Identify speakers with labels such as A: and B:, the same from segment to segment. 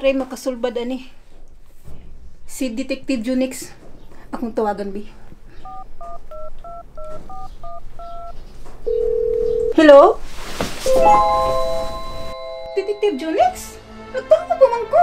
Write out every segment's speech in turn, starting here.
A: Saray makasulbad ani. Si Detective Junix. Akong tawagan, bi. Hello? Detective Junix? Nagtawag ko man ko.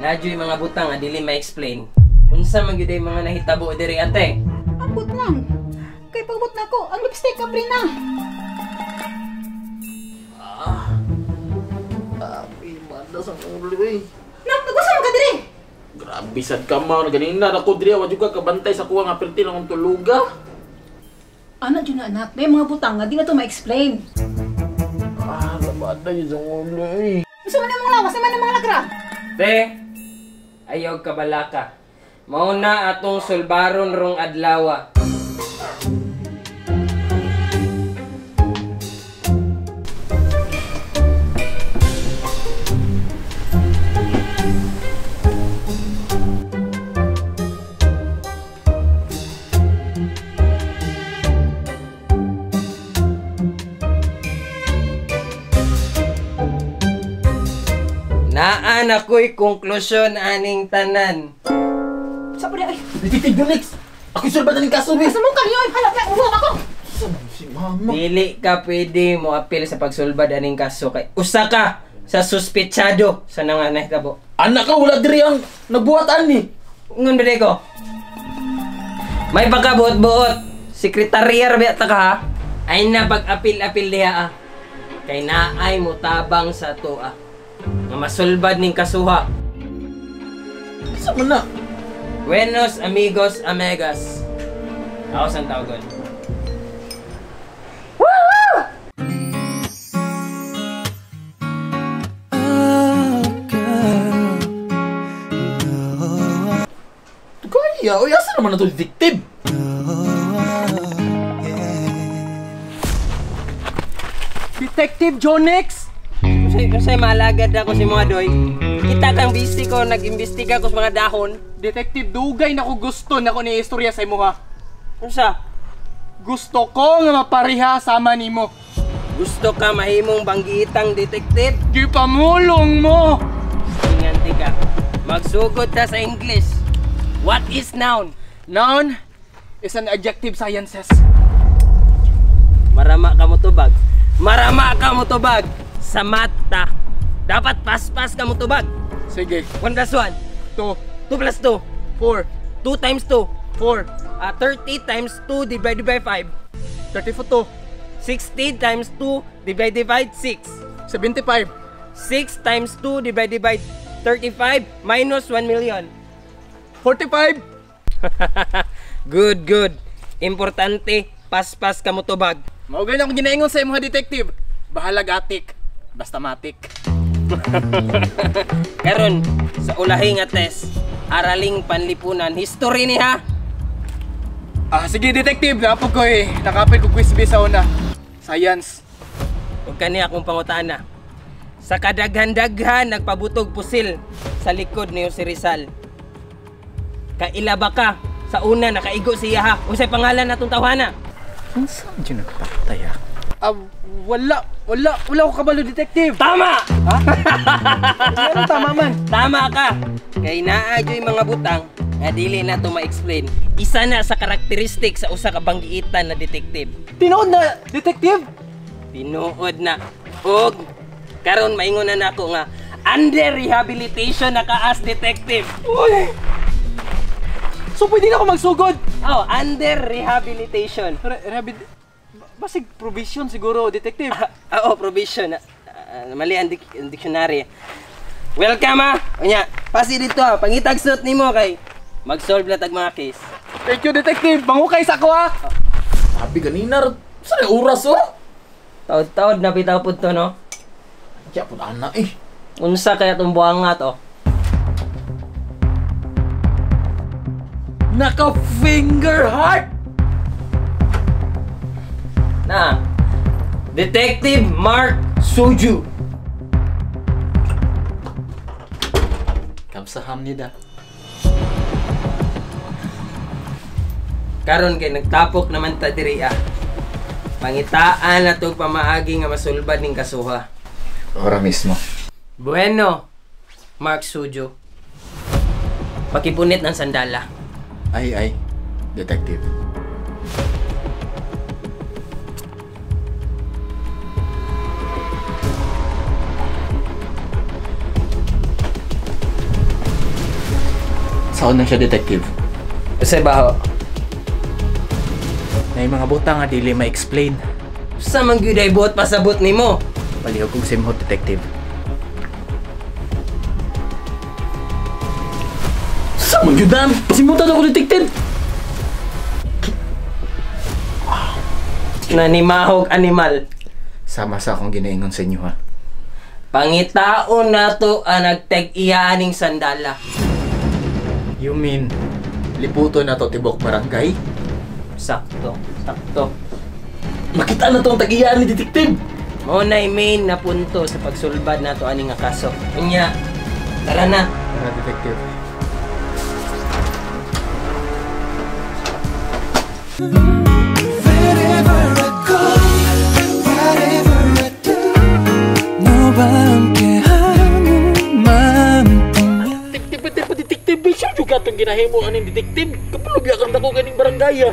B: Nadyo yung mga butang nga dili ma-explain. Unsa man gyud ay mga nahitabo diri ate?
A: Ambot lang. Kay pagbot na ko, ang lipstick ka na.
C: Abi, madas ang ulo eh.
A: Nagtugusan mo ka diri.
C: Grabe sad ka mo. Ganina na ko diri wa juga kabantay sa kuha nga perti lang tuluga.
A: Anak dyan na anak, may mga butang nga, di na to ma-explain.
C: Labada yun ang ulo eh.
A: Gusto mo na mga lawas, naman ng mga lagra.
B: Te, ayaw kabalaka. Mauna atong sulbaron rong adlawa. Naan ako'y konklusyon aning tanan.
A: Saan po na, ay?
C: Detective Junix! Ako'y sulbadan ng kaso eh!
A: Asa mo kanyo, ay halap na, umuha ako!
C: Saan si mama?
B: Dili ka pwede mo apil sa pagsulbad aning kaso kay usa ka sa suspetsado sa nahitabo.
C: Anak ka, wala diri ang nagbuhatan ni!
B: Ngun diri ko. May pagkabuot-buot. Sekretarya ra ta ka ha. Ay na pag-apil-apil diha ah. Kay naay mo tabang sa tuwa. Nga masulbad ning kasuha.
C: Saan man na?
B: Buenos amigos, amigas. Ako sang tawgon.
C: Kaya, oy, asa naman na to detective?
D: Detective Jonix!
B: Kasi malagad ako si mga doy. Kita kang busy ko, nag-imbestiga ko sa mga dahon.
D: Detective, dugay na ko gusto na ko ni istorya sa imo ha.
B: Unsa?
D: Gusto ko nga mapariha sama nimo.
B: Gusto ka mahimong banggitang detective?
D: Di pamulong mo!
B: Inganti ka. Magsugod ta sa English. What is noun?
D: Noun is an adjective sciences.
B: Marama ka mo tubag. Marama ka mo tubag. Sa mata. Dapat paspas ka mo tubag.
D: Sige.
B: 1 plus 1.
D: 2,
B: 2 plus 2.
D: 4,
B: 2 times 2.
D: 4,
B: 30 times 2 divided by 5.
D: 32,
B: 60 times 2 divided by 6.
D: 75,
B: 6 times 2 divided by 35 minus 1 million.
D: 45.
B: Good, good. Importante, paspas ka mo tubag.
D: Maugay na akong ginaingon sa imo ha, detective. Bahala gatik. Basta matik.
B: Karon sa ulahi nga test, araling panlipunan history ni ha.
D: Sige detective, napog ko eh. Nakapit ko quiz bee sa una. Science.
B: Ug kani akong pangutana. Sa kadaghan-daghan nagpabutog pusil sa likod niyo si Rizal. Kaila ba ka sa una nakaigo siya ha? Unsay pangalan natong tawhana?
C: Saan dyan nagpatay ah?
D: Wala ko kabalo detective.
B: Tama!
D: Ha? Ano tama man?
B: Tama ka. Kay naa yung mga butang nga dili na to ma-explain. Isa na sa karakteristik sa usa ka banggiitan na detective.
D: Tinood na detective?
B: Tinuod na. Og karon maingon na nako nga under rehabilitation na ka as detective.
D: Uy! So pwede na ako magsugod?
B: Oh, under rehabilitation.
D: Basig provision siguro, detective.
B: Oo, provision. Mali ang dictionary. Welcome ha. Unya, pasi dito ha. Pangitag suit nimo kay mag-solve na tag mga case.
D: Thank you, detective. Mangukay sa ako ha.
C: Sabi ganina, saan yung oras oh?
B: Taod-taod na bitaw po to no.
C: Kaya po na eh.
B: Unsa kaya itong buhang nga to?
C: Naka-finger heart!
B: Na, Detective Mark Suju.
C: Kamsaham nida.
B: Karon kay nagtapok naman ta diri ah. Pangitaan na tong pamaagi nga masulbad ning kasuha.
E: Ora mismo.
B: Bueno, Mark Sujo. Pakipunit ng sandala.
C: Ay, detective. Saan na siya, detective?
B: Usay baho.
C: Na mga butang nga dili ma-explain.
B: Sa man gyud ay buot pasabot nimo.
C: Palihog kong simhot, detective. Sa man gyudan? Pasimutan ako, detective!
B: Nanimahog animal.
C: Sama sa akong ginaingon sa inyo, ha?
B: Pangitaon nato ang nagtag-iya aning sandala.
C: You mean, liputo na to tibok barangay?
B: Sakto.
C: Makita na to ang tag-iyaan ni detective!
B: Mao nay main na punto sa pagsulbad nato aning nga kaso. Unya, tara na.
C: Tara, detective.
E: Wherever I go, whatever I do, 너와 함께하는 마음뿐이야.
C: Detective, siya juga itong ginahimo aning detective. Kapulog yakang dako kaning barangay,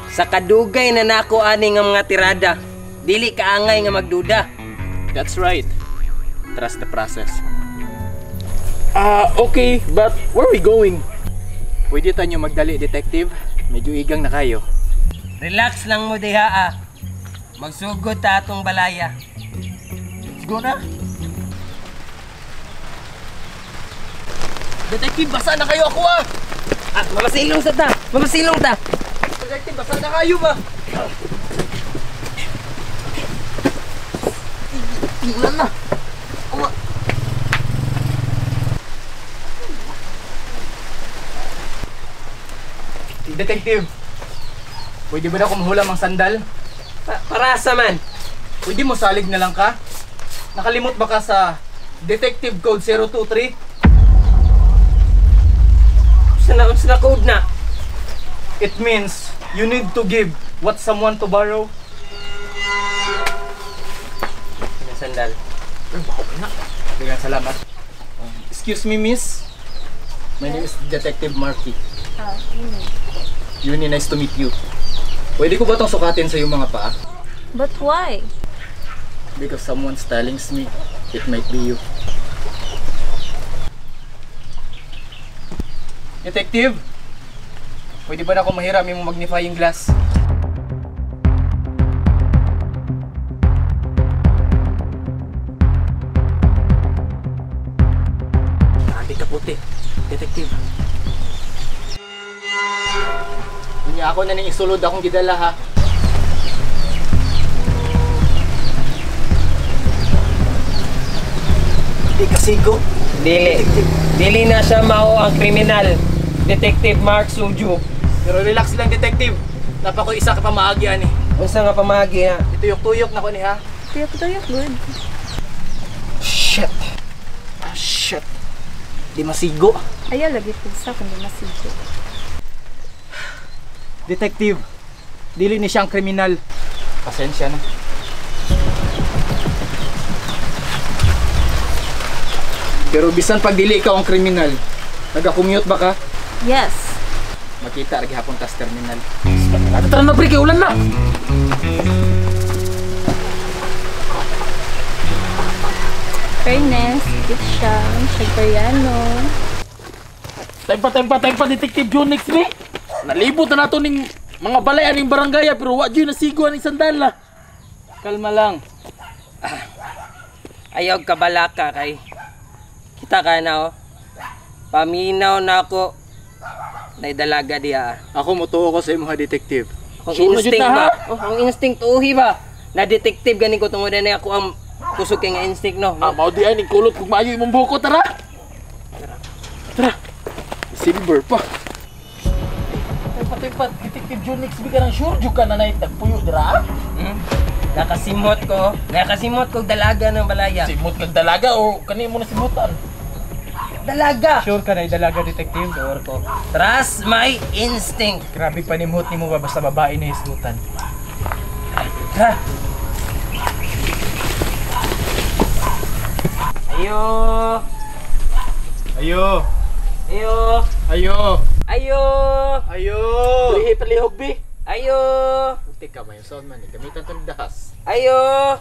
B: Sa kadugay na nako ani nga mga tirada, dili kaangay nga magduda.
C: That's right. Trust the process. Okay, but where are we going?
D: Pwede tayo magdali, detective. Medyo igang na kayo.
B: Relax lang mo diha. Magsugod ta atong balaya.
C: Let's go na. Detective, basa na kayo ako,
B: Mamasilong sa ta. Mamasilong ta.
C: Detective, basa na kayo ba? Tingnan na.
D: Detective, pwede ba na kumuhulam ang sandal?
B: Parasa man.
D: Pwede mo salig na lang ka? Nakalimot ba ka sa Detective Code 023?
B: Sa code na.
D: It means you need to give what someone to borrow.
B: Sandal.
D: Dengan salamat. Excuse me, miss. My name is Detective Marky. Yuni, nice to meet you. Pwede ko ba itong sukatin sa iyong mga paa?
F: But why?
D: Because someone's telling me it might be you. Detective, pwede ba na ako mahiram yung magnifying glass?
C: Ate kaputi. Detective.
D: Kunya ako na ning isulod akong gidala, ha.
C: Di kasigo.
B: Dili na siya mao ang kriminal. Detective Mark Sujo.
D: Pero relax lang, detective. Napako isa ka pamaagyan eh.
B: Unsa nga pamagi ha?
D: Tuyok-tuyok na ko ni, ha.
F: Tuyok-tuyok, good.
D: Shit. Shit. Di masigo.
F: Ayaw lagi pulsa kung di masigyo.
D: Detective, dili ni siyang kriminal. Pasensya na. Pero bisan pag dili ikaw ang kriminal, naga-commute ba ka?
F: Yes.
D: Makita lagi hapon tas terminal.
C: Tara na, pre, kay ulan na.
F: Fairness, good siya. Siya koreano.
C: Time pa, Detective Jonix, me. Nalibot na nato ning mga balay aning barangay, pero wa dyan nasigo aning sandala.
D: Kalma lang.
B: Ayaw kabalaka kay kita ka na paminaw na ako na dalaga diha.
D: Ako motuo ko sa imong detective.
B: Ang
C: Sure na
B: instinct
C: jud na,
B: ba?
C: ha?
B: Ang instinct uhi ba? Na detective gani ko tungod na ako ang kusog kay nga instinct no.
C: Mao di ay ning kulot kung maayo imong buko, tara. Tara. Silver pa. Time pa, Detective Jonix, bigyan ng sure jud ka na nay tagpuyo dira.
B: Nakasimot ko dalaga ng balaya.
C: Simot kag dalaga o kani mo na simutan.
B: Dalaga.
D: Sure ka na dalaga, detective?
B: Sure ko. Trust my instinct.
D: Grabe panimhot ni mo ba basta babae na hisgutan.
B: Ha? Ayo.
D: Ayo.
B: Ayo.
D: Ayo.
B: Ayo.
D: Ayo.
C: Lihi palihog bi.
B: Ayo.
D: Putik ka may sound man. Gamitan tong dahas.
B: Ayo.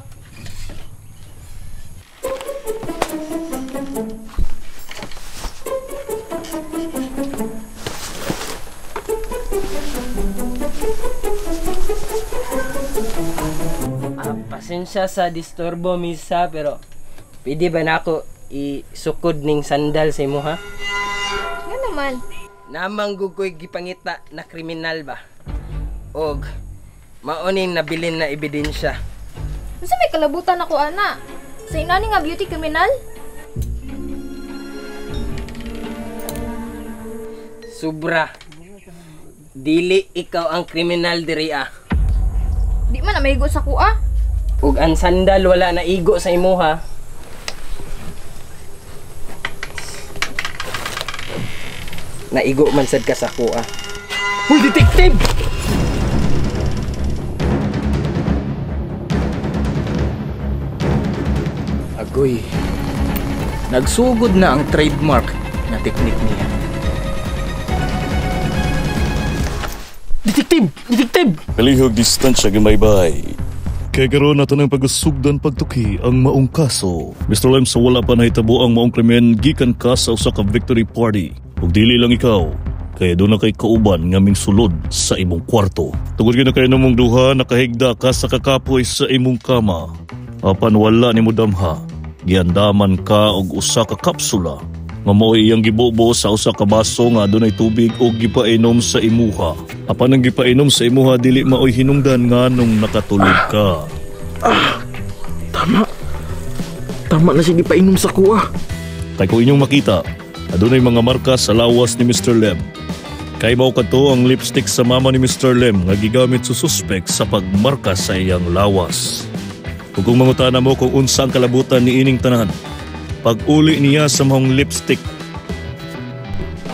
B: Pasensya sa disturbo, misa, pero pwede ba na ako isukod ning sandal sa imo, ha?
F: Nga naman.
B: Namang gugoy gipangita na kriminal ba? Og maoning nabilin na ebidensya.
F: Kasi may kalabutan ako, ana. Sa inani nga beauty criminal?
B: Sobra. Dili ikaw ang kriminal diri, ah.
F: Di man na maigo sa kuha.
B: Ug ang sandal wala na igo sa imo, ha? Naigo man sad ka sa kuha.
C: Hoy, detective!
D: Agoy. Nagsugod na ang trademark na teknik niya.
C: Detective! Detective!
G: Kalihog distansya gamaybay. Kaya karoon nato ng pagusugdan pagtuki ang maong kaso. Mr. Lem, sa wala pa nahitabo ang maong krimen gikan ka sa usa ka victory party. Ug dili lang ikaw, kaya doon na kay kauban ngaming sulod sa imong kwarto. Tungod na kayo namong duha, nakahigda ka sa kakapoy sa imong kama. Apan wala ni mo damha, giandaman ka og usa ka kapsula nga mao iyang gibubo sa usa ka baso nga adunay tubig og gipainom sa imuha. Apan ang gipainom sa imuha dili maoy hinungdan nganong nakatulog ka.
C: Tama na siya gipainom sa kuha.
G: Kay kung inyong makita, adunay mga marka sa lawas ni Mr. Lem. Kay mao kadto ang lipstick sa mama ni Mr. Lem nga gigamit sa suspek sa pagmarka sa iyang lawas. Ug kung mangutana mo kung unsa ang kalabutan ni ining tanan, pag-uli niya sa mahong lipstick,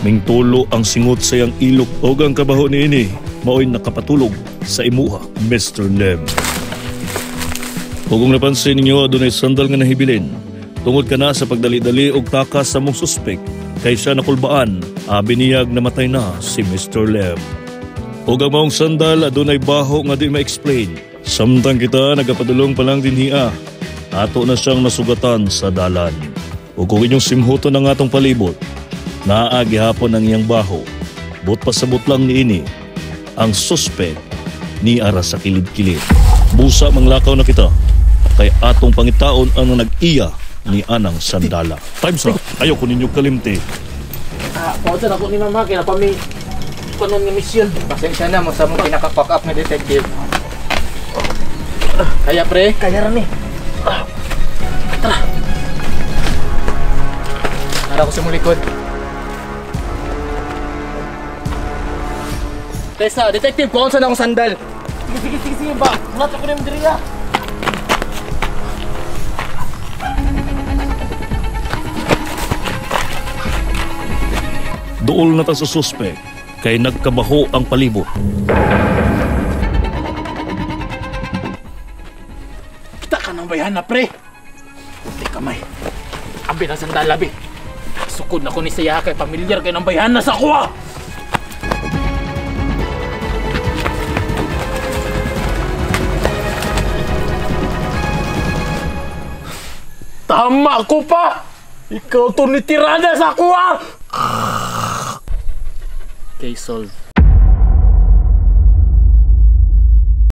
G: mingtulo ang singot sa iyang ilok o ang kabaho ni ini mao'y nakapatulog sa imuha, Mr. Lem. Kung napansin ninyo, adunay sandal nga nahibilin. Tungod ka na sa pagdali-dali og takas sa mong suspek, kay siya nakulbaan, biniyag namatay na si Mr. Lem. O ang maong sandal, adunay baho nga di ma-explain. Samtang kita nagapadulong pa lang dinhiya, ato na siyang nasugatan sa dalan. O kung inyong simhuto ng atong palibot, naagihapon ang iyang baho. But pasabot lang ni ini, ang suspek ni ara sa kilid-kilid. Busa manglakaw na kita, kay atong pangitaon ang nag-iya ni anang sandala. Times na, ayaw ko ninyong kalimti.
C: Pausan ako ni mama, kaya na pa may kanon nga misyon.
D: Pasensya na mo sa mong pinaka-fuck up na detective. Kaya pre?
C: Kaya rami.
D: Nara ko sa mong likod. Tessa, detective, kung saan akong sandal?
C: Sige ba? Mulat ako na yung diriya.
G: Duol na ta sa suspek, kay nagkabaho ang palibot.
C: Kita ka ng bayan na pre. Puti kamay. Abi na sandal abi. Sukod na ko ni saya kay pamilyar kay ng bayan na sa kuha. Tama ko pa! Ikaw to ni tirada sa kuha! Case solved.